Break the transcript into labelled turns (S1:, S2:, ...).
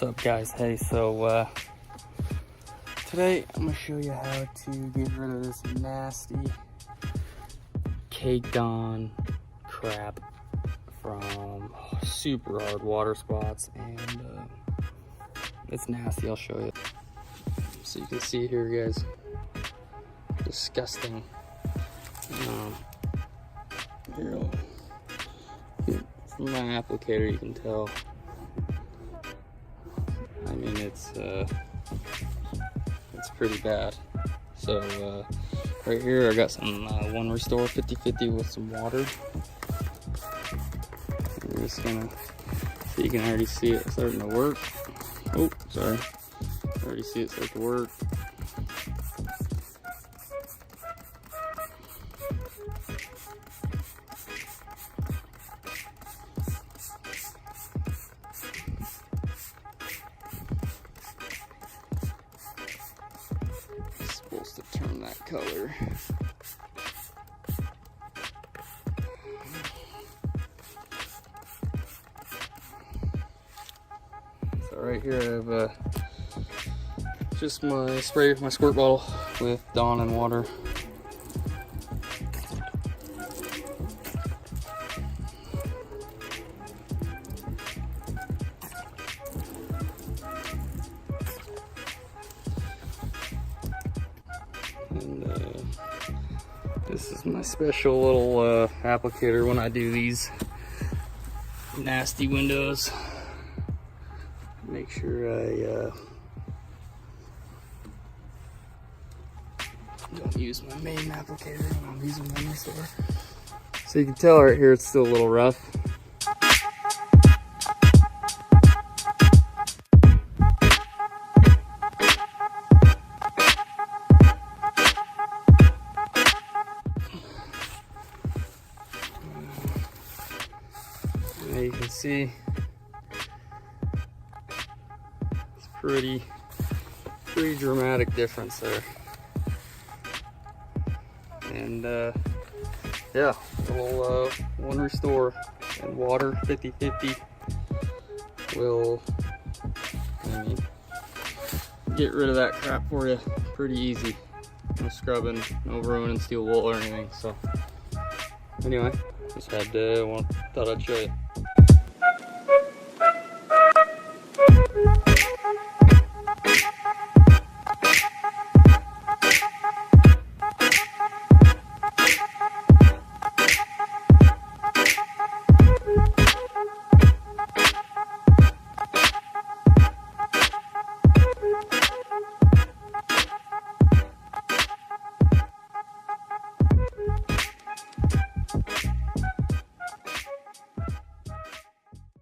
S1: What's up, guys? Hey, so today I'm gonna show you how to get rid of this nasty caked on crap from super hard water spots, and it's nasty. I'll show you. So you can see here, guys, disgusting. Here, from my applicator you can tell. I mean, it's pretty bad. So right here I got some OneRestore 50/50 with some water. I'm just gonna, so you can already see it starting to work. Oh, sorry. Already see it start to work. It's supposed to turn that color. So right here I have just my squirt bottle with Dawn and water. And this is my special little applicator when I do these nasty windows. Make sure I don't use my main applicator when I'm using OneRestore. So you can tell right here it's still a little rough. Now you can see it's pretty dramatic difference there. And yeah, little OneRestore and water 50/50 will, I mean, get rid of that crap for you pretty easy. No scrubbing, no ruining steel wool or anything. So anyway, just thought I'd show you.